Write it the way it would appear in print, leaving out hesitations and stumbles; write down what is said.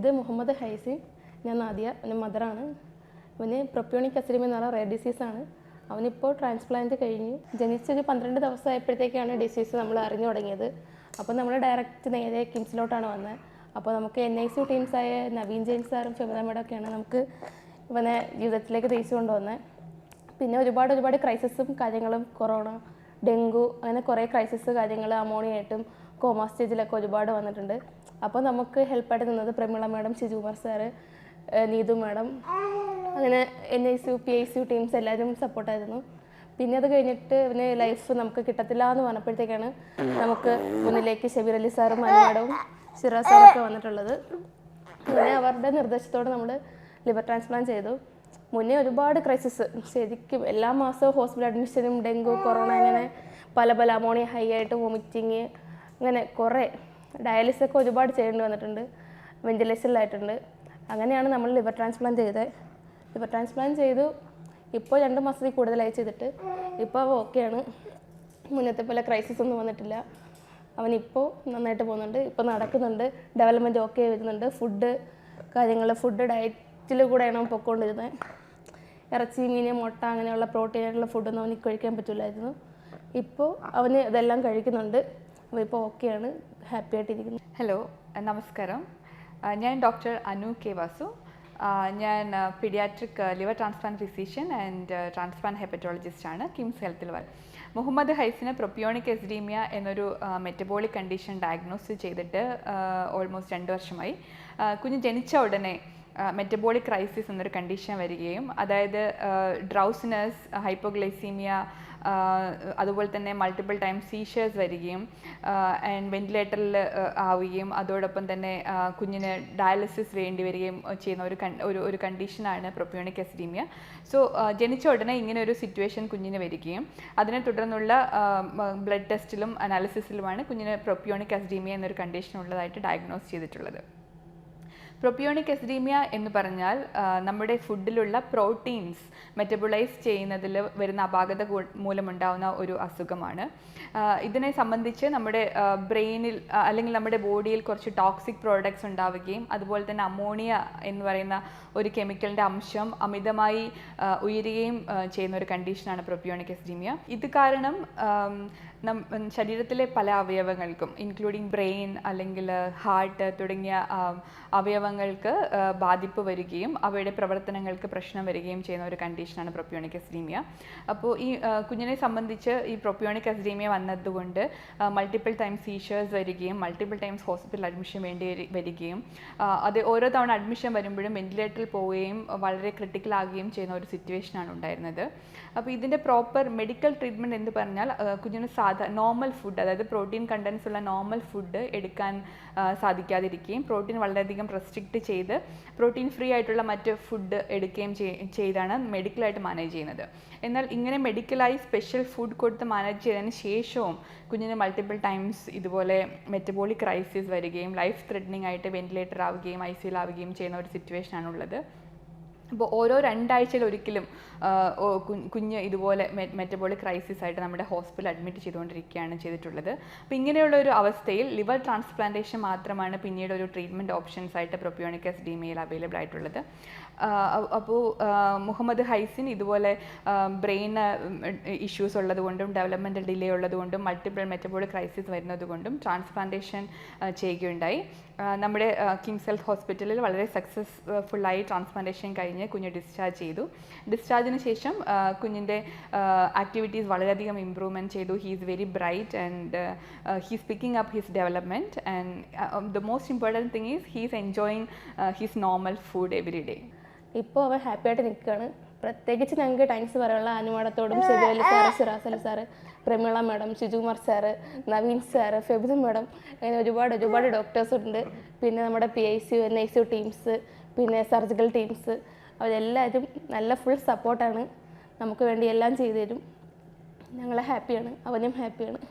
ഇത് മുഹമ്മദ് ഹൈസിൻ. ഞാൻ നാദിയ, എൻ്റെ മദറാണ്. അവന് പ്രൊപ്യോണിക് അസിഡിമ എന്ന് പറഞ്ഞ റെയർ ഡിസീസാണ്. അവനിപ്പോൾ ട്രാൻസ്പ്ലാന്റ് കഴിഞ്ഞു. ജനിച്ചൊരു 12 ദിവസമായപ്പോഴത്തേക്കാണ് ഡിസീസ് നമ്മൾ അറിഞ്ഞു തുടങ്ങിയത്. അപ്പോൾ നമ്മൾ ഡയറക്റ്റ് നേരെ കിംസിലോട്ടാണ് വന്നത്. അപ്പോൾ നമുക്ക് NICU ടീംസായ നവീൻ ജെയിൻ സാറും ഫെമിന മേഡമൊക്കെയാണ് നമുക്ക് ഇവനെ ജീവിതത്തിലേക്ക് തിരിച്ചു കൊണ്ടുവന്നത്. പിന്നെ ഒരുപാട് ക്രൈസിസും കാര്യങ്ങളും, കൊറോണ, ഡെങ്കു, അങ്ങനെ കുറേ ക്രൈസിസ് കാര്യങ്ങൾ, അമോണിയായിട്ടും കോമ സ്റ്റേജിലൊക്കെ ഒരുപാട് വന്നിട്ടുണ്ട്. അപ്പോൾ നമുക്ക് ഹെൽപ്പായിട്ട് നിന്നത് Prameela madam, Shijukumar sir, Neethu madam, അങ്ങനെ NICU PICU ടീംസ് എല്ലാവരും സപ്പോർട്ടായിരുന്നു. പിന്നെ അത് കഴിഞ്ഞിട്ട് ഇവന് ലൈഫ് നമുക്ക് കിട്ടത്തില്ല എന്ന് പറഞ്ഞപ്പോഴത്തേക്കാണ് നമുക്ക് മുന്നിലേക്ക് ഷബീർ അലി സാറും മനു മാഡവും സിറാസ് സാറൊക്കെ വന്നിട്ടുള്ളത്. അങ്ങനെ അവരുടെ നിർദ്ദേശത്തോടെ നമ്മൾ ലിവർ ട്രാൻസ്പ്ലാന്റ് ചെയ്തു. മുന്നേ ഒരുപാട് ക്രൈസിസ്, ശരിക്കും എല്ലാ മാസവും ഹോസ്പിറ്റൽ അഡ്മിഷനും, ഡെങ്കു, കൊറോണ, അങ്ങനെ പല അമോണിയ ഹൈ ആയിട്ട് വോമിറ്റിങ്, അങ്ങനെ കുറേ ഡയാലിസിസൊക്കെ ഒരുപാട് ചെയ്യേണ്ടി വന്നിട്ടുണ്ട്. വെന്റിലേഷനിലായിട്ടുണ്ട്. അങ്ങനെയാണ് നമ്മൾ ലിവർ ട്രാൻസ്പ്ലാന്റ് ചെയ്തത്. ലിവർ ട്രാൻസ്പ്ലാന്റ് ചെയ്തു. ഇപ്പോൾ 2 മാസത്തിൽ കൂടുതലായി ചെയ്തിട്ട് ഇപ്പോൾ അവൻ ഓക്കെയാണ്. മുന്നത്തെ പോലെ ക്രൈസിസ് ഒന്നും വന്നിട്ടില്ല. അവനിപ്പോൾ നന്നായിട്ട് പോകുന്നുണ്ട്. ഇപ്പോൾ നടക്കുന്നുണ്ട്. ഡെവലപ്മെൻറ്റ് ഓക്കെ വരുന്നുണ്ട്. ഫുഡ് ഡയറ്റിൽ കൂടെയാണ് അവൻ പൊയ്ക്കൊണ്ടിരുന്നത്. ഇറച്ചി, മീൻ, മുട്ട അങ്ങനെയുള്ള പ്രോട്ടീനായിട്ടുള്ള ഫുഡൊന്നും അവനിക്ക് കഴിക്കാൻ പറ്റില്ലായിരുന്നു. ഇപ്പോൾ അവന് ഇതെല്ലാം കഴിക്കുന്നുണ്ട്. അപ്പോൾ ഇപ്പോൾ ഓക്കെയാണ്, ഹാപ്പി ആയിട്ടിരിക്കുന്നു. ഹലോ, നമസ്കാരം. ഞാൻ ഡോക്ടർ അനു കെ വാസു. ഞാൻ paediatric liver transplant physician and transplant hepatologist ആണ് കിംസ് ഹെൽത്തിൽ. മുഹമ്മദ് ഹൈസിന് പ്രൊപ്പിയോണിക് എസിഡീമിയ എന്നൊരു മെറ്റബോളിക് കണ്ടീഷൻ ഡയഗ്നോസ് ചെയ്തിട്ട് ഓൾമോസ്റ്റ് 2 വർഷമായി. കുഞ്ഞ് ജനിച്ച ഉടനെ മെറ്റബോളിക് ക്രൈസിസ് എന്നൊരു കണ്ടീഷൻ വരികയും, അതായത് ഡ്രൗസിനസ്, ഹൈപ്പോഗ്ലൈസീമിയ, അതുപോലെ തന്നെ മൾട്ടിപ്പിൾ ടൈം സീഷേഴ്സ് വരികയും ആൻഡ് വെന്റിലേറ്ററിൽ ആവുകയും, അതോടൊപ്പം തന്നെ കുഞ്ഞിന് ഡയാലിസിസ് വേണ്ടി വരികയും ചെയ്യുന്ന ഒരു കണ്ടീഷനാണ് പ്രൊപ്പിയോണിക് അസിഡീമിയ. സോ ജനിച്ച ഉടനെ ഇങ്ങനെ ഒരു സിറ്റുവേഷൻ കുഞ്ഞിന് വരികയും അതിനെ തുടർന്നുള്ള ബ്ലഡ് ടെസ്റ്റിലും അനാലിസിസിലുമാണ് കുഞ്ഞിന് പ്രൊപ്പിയോണിക് അസിഡീമിയ എന്നൊരു കണ്ടീഷൻ ഉള്ളതായിട്ട് ഡയഗ്നോസ് ചെയ്തിട്ടുള്ളത്. പ്രൊപ്പിയോണിക് അസിഡീമിയ എന്ന് പറഞ്ഞാൽ നമ്മുടെ ഫുഡിലുള്ള പ്രോട്ടീൻസ് മെറ്റബോളൈസ് ചെയ്യുന്നതിൽ വരുന്ന അപാകത മൂലമുണ്ടാകുന്ന ഒരു അസുഖമാണ്. ഇതിനെ സംബന്ധിച്ച് നമ്മുടെ ബ്രെയിനിൽ അല്ലെങ്കിൽ നമ്മുടെ ബോഡിയിൽ കുറച്ച് ടോക്സിക് പ്രോഡക്ട്സ് ഉണ്ടാവുകയും, അതുപോലെ തന്നെ അമോണിയ എന്ന് പറയുന്ന ഒരു കെമിക്കലിൻ്റെ അംശം അമിതമായി ഉയരുകയും ചെയ്യുന്ന ഒരു കണ്ടീഷനാണ് പ്രൊപ്പിയോണിക് അസിഡീമിയ. ഇത് കാരണം ശരീരത്തിലെ പല അവയവങ്ങൾക്കും, ഇൻക്ലൂഡിങ് ബ്രെയിൻ അല്ലെങ്കിൽ ഹാർട്ട് തുടങ്ങിയ അവയവങ്ങൾക്ക് ബാധിപ്പ് വരികയും അവയുടെ പ്രവർത്തനങ്ങൾക്ക് പ്രശ്നം വരികയും ചെയ്യുന്ന ഒരു കണ്ടീഷനാണ് പ്രൊപ്പിയോണിക് അസിഡീമിയ. അപ്പോൾ ഈ കുഞ്ഞിനെ സംബന്ധിച്ച് ഈ പ്രൊപ്പിയോണിക് അസിഡീമിയ വന്നതുകൊണ്ട് മൾട്ടിപ്പിൾ ടൈം സീഷേഴ്സ് വരികയും മൾട്ടിപ്പിൾ ടൈംസ് ഹോസ്പിറ്റൽ അഡ്മിഷൻ വേണ്ടി വരികയും, അത് ഓരോ തവണ അഡ്മിഷൻ വരുമ്പോഴും വെന്റിലേറ്ററിൽ പോവുകയും വളരെ ക്രിട്ടിക്കൽ ആകുകയും ചെയ്യുന്ന ഒരു സിറ്റുവേഷനാണ് ഉണ്ടായിരുന്നത്. അപ്പോൾ ഇതിൻ്റെ പ്രോപ്പർ മെഡിക്കൽ ട്രീറ്റ്മെൻറ്റ് എന്ന് പറഞ്ഞാൽ കുഞ്ഞിന് നോർമൽ ഫുഡ്, അതായത് പ്രോട്ടീൻ കണ്ടൻസ് ഉള്ള നോർമൽ ഫുഡ് എടുക്കാൻ സാധിക്കാതിരിക്കുകയും പ്രോട്ടീൻ വളരെയധികം റെസ്ട്രിക്റ്റ് ചെയ്ത് പ്രോട്ടീൻ ഫ്രീ ആയിട്ടുള്ള മറ്റ് ഫുഡ് എടുക്കുകയും ചെയ്താണ് മെഡിക്കലായിട്ട് മാനേജ് ചെയ്യുന്നത്. എന്നാൽ ഇങ്ങനെ മെഡിക്കലായി സ്പെഷ്യൽ ഫുഡ് കൊടുത്ത് മാനേജ് ചെയ്തതിന് ശേഷവും കുഞ്ഞിന് മൾട്ടിപ്പിൾ ടൈംസ് ഇതുപോലെ മെറ്റബോളിക് ക്രൈസിസ് വരികയും ലൈഫ് ത്രെറ്റനിങ് ആയിട്ട് വെന്റിലേറ്റർ ആവുകയും ICU ആവുകയും ചെയ്യുന്ന ഒരു സിറ്റുവേഷനാണുള്ളത്. അപ്പോൾ ഓരോ 2 ആഴ്ചയിലൊരിക്കലും കുഞ്ഞ് ഇതുപോലെ മെറ്റബോളിക് ക്രൈസിസ് ആയിട്ട് നമ്മുടെ ഹോസ്പിറ്റലിൽ അഡ്മിറ്റ് ചെയ്തുകൊണ്ടിരിക്കുകയാണ് ചെയ്തിട്ടുള്ളത്. അപ്പോൾ ഇങ്ങനെയുള്ള ഒരു അവസ്ഥയിൽ ലിവർ ട്രാൻസ്പ്ലാന്റേഷൻ മാത്രമാണ് പിന്നീട് ഒരു ട്രീറ്റ്മെൻറ്റ് ഓപ്ഷൻസ് ആയിട്ട് പ്രൊപ്പിയോണിക് അസിഡീമിയയിൽ അവൈലബിൾ ആയിട്ടുള്ളത്. അപ്പോൾ മുഹമ്മദ് ഹൈസിൻ ഇതുപോലെ ബ്രെയിൻ ഇഷ്യൂസ് ഉള്ളതുകൊണ്ടും ഡെവലപ്മെൻറ്റൽ ഡിലേ ഉള്ളതുകൊണ്ടും മൾട്ടിപ്പിൾ മെറ്റബോളിക് ക്രൈസിസ് വരുന്നതുകൊണ്ടും ട്രാൻസ്പ്ലാന്റേഷൻ ചെയ്യുകയുണ്ടായി. നമ്മുടെ കിംസ് ഹെൽത്ത് ഹോസ്പിറ്റലിൽ വളരെ സക്സസ്ഫുള്ളായി ട്രാൻസ്പ്ലാന്റേഷൻ കഴിഞ്ഞ് കുഞ്ഞ് ഡിസ്ചാർജ് ചെയ്തു. ഡിസ്ചാർജിന് ശേഷം കുഞ്ഞിൻ്റെ ആക്ടിവിറ്റീസ് വളരെയധികം ഇമ്പ്രൂവ്മെൻറ്റ് ചെയ്തു. He is very bright and he's picking up his development and the most important thing is he is enjoying his normal food every day. ഇപ്പോൾ അവൻ ഹാപ്പി ആയിട്ട് നിൽക്കുകയാണ്. പ്രത്യേകിച്ച് ഞങ്ങൾക്ക് താങ്ക്സ് പറയാനുള്ള അനുമാടത്തോടും Shabeer Ali sir, Siras Ali sir, Prameela madam, Shijukumar sir, Naveen sir, Febina madam, അങ്ങനെ ഒരുപാട് ഡോക്ടേഴ്സ് ഉണ്ട്. പിന്നെ നമ്മുടെ PICU NICU ടീംസ്, പിന്നെ സർജിക്കൽ ടീംസ്, അവരെല്ലാവരും നല്ല ഫുൾ സപ്പോർട്ടാണ്. നമുക്ക് വേണ്ടി എല്ലാം ചെയ്തു തരും. ഞങ്ങൾ ഹാപ്പിയാണ്, അവനും ഹാപ്പിയാണ്.